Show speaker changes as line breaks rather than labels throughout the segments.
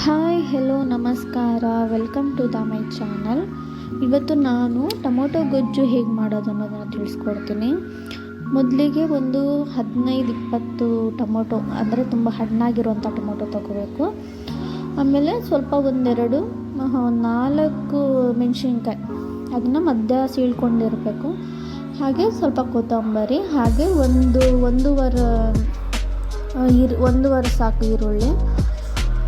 Hi hello ನಮಸ್ಕಾರ, welcome to my channel. ಇವತ್ತು ನಾನು ಟೊಮೊಟೊ ಗೊಜ್ಜು ಹೇಗೆ ಮಾಡೋದು ಅನ್ನೋದನ್ನು ತಿಳಿಸ್ಕೊಡ್ತೀನಿ. ಮೊದಲಿಗೆ ಒಂದು 15-20 ಟೊಮೊಟೊ, ಅಂದರೆ ತುಂಬ ಹಣ್ಣಾಗಿರುವಂಥ ಟೊಮೊಟೊ ತೊಗೋಬೇಕು. ಆಮೇಲೆ ಸ್ವಲ್ಪ ಒಂದೆರಡು 4 ಮೆಣಸಿನ್ಕಾಯಿ, ಅದನ್ನು ಮಧ್ಯ ಸೀಳ್ಕೊಂಡಿರಬೇಕು. ಹಾಗೆ ಸ್ವಲ್ಪ ಕೊತ್ತಂಬರಿ, ಹಾಗೆ ಒಂದೂವರೆ ಸಾಕು ಈರುಳ್ಳಿ.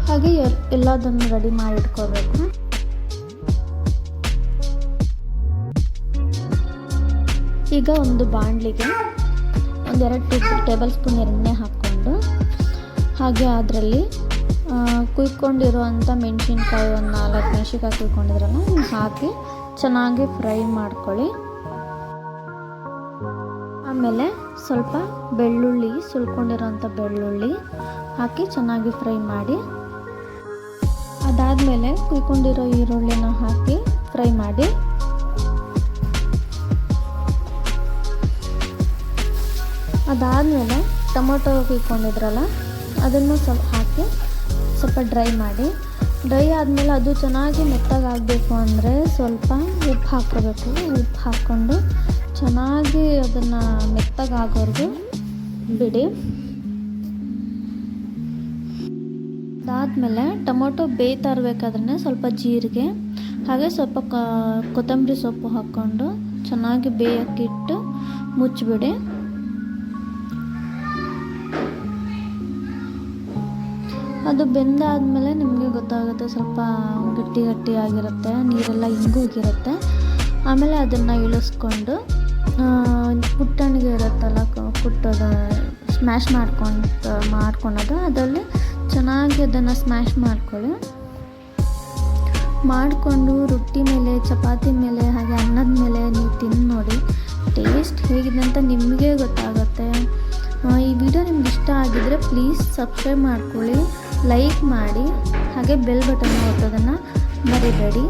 ಹಾಗೆ ಎಲ್ಲದನ್ನು ರೆಡಿ ಮಾಡಿ ಇಟ್ಕೋಬೇಕು. ಈಗ ಒಂದು ಬಾಣಲಿಗೆ 2 ಟೇಬಲ್ ಸ್ಪೂನ್ ಎಣ್ಣೆ ಹಾಕ್ಕೊಂಡು, ಹಾಗೆ ಅದರಲ್ಲಿ ಕುಯ್ಕೊಂಡಿರುವಂಥ ಮೆಣಸಿನ್ಕಾಯಿ, ಒಂದು 4 ಮೆಣಸಿನ್ಕಾಯಿ ಕುಯ್ಕೊಂಡಿದ್ರಲ್ಲ ಹಾಕಿ ಚೆನ್ನಾಗಿ ಫ್ರೈ ಮಾಡ್ಕೊಳ್ಳಿ. ಆಮೇಲೆ ಸ್ವಲ್ಪ ಬೆಳ್ಳುಳ್ಳಿ, ಸುಲ್ಕೊಂಡಿರೋಂಥ ಬೆಳ್ಳುಳ್ಳಿ ಹಾಕಿ ಚೆನ್ನಾಗಿ ಫ್ರೈ ಮಾಡಿ. ಅದಾದಮೇಲೆ ಕುಯ್ಕೊಂಡಿರೋ ಈರುಳ್ಳಿನ ಹಾಕಿ ಫ್ರೈ ಮಾಡಿ. ಅದಾದಮೇಲೆ ಟೊಮೊಟೊ ಕುಯ್ಕೊಂಡಿದ್ರಲ್ಲ ಅದನ್ನು ಹಾಕಿ ಸ್ವಲ್ಪ ಡ್ರೈ ಮಾಡಿ. ಡ್ರೈ ಆದಮೇಲೆ ಅದು ಚೆನ್ನಾಗಿ ಮೆತ್ತಗಾಗಬೇಕು ಅಂದರೆ ಸ್ವಲ್ಪ ಉಪ್ಪು ಹಾಕ್ಕೋಬೇಕು. ಉಪ್ಪು ಹಾಕ್ಕೊಂಡು ಚೆನ್ನಾಗಿ ಅದನ್ನು ಮೆತ್ತಗಾಗೋರ್ಗು ಬಿಡಿ. ಅದಾದಮೇಲೆ ಟೊಮೊಟೊ ಬೇಯ್ತಾ ಇರಬೇಕಾದ್ರೆ ಸ್ವಲ್ಪ ಜೀರಿಗೆ, ಹಾಗೆ ಸ್ವಲ್ಪ ಕೊತ್ತಂಬರಿ ಸೊಪ್ಪು ಹಾಕ್ಕೊಂಡು ಚೆನ್ನಾಗಿ ಬೇಯೋಕ್ಕಿಟ್ಟು ಮುಚ್ಚಿಬಿಡಿ. ಅದು ಬೆಂದಾದಮೇಲೆ ನಿಮಗೆ ಗೊತ್ತಾಗುತ್ತೆ, ಸ್ವಲ್ಪ ಗಟ್ಟಿ ಆಗಿರುತ್ತೆ, ನೀರೆಲ್ಲ ಹಿಂಗೋಗಿರುತ್ತೆ. ಆಮೇಲೆ ಅದನ್ನು ಇಳಿಸ್ಕೊಂಡು ಕುಟ್ಟಣಿಗೆ ಇರುತ್ತಲ್ಲ, ಕುಟ್ಟೋದು ಸ್ಮ್ಯಾಶ್ ಮಾಡ್ಕೊಳೋದು, ಅದರಲ್ಲಿ ಚೆನ್ನಾಗಿ ಅದನ್ನು ಸ್ಮ್ಯಾಶ್ ಮಾಡಿಕೊಂಡು ರೊಟ್ಟಿ ಮೇಲೆ, ಚಪಾತಿ ಮೇಲೆ, ಹಾಗೆ ಅನ್ನದ ಮೇಲೆ ನೀವು ತಿಂದು ನೋಡಿ. ಟೇಸ್ಟ್ ಹೇಗಿದೆ ಅಂತ ನಿಮಗೆ ಗೊತ್ತಾಗುತ್ತೆ. ಈ ವಿಡಿಯೋ ನಿಮ್ಗೆ ಇಷ್ಟ ಆಗಿದ್ದರೆ ಪ್ಲೀಸ್ ಸಬ್ಸ್ಕ್ರೈಬ್ ಮಾಡ್ಕೊಳ್ಳಿ, ಲೈಕ್ ಮಾಡಿ, ಹಾಗೆ ಬೆಲ್ ಬಟನ್ ಒತ್ತೋದನ್ನು ಮರಿಬೇಡಿ.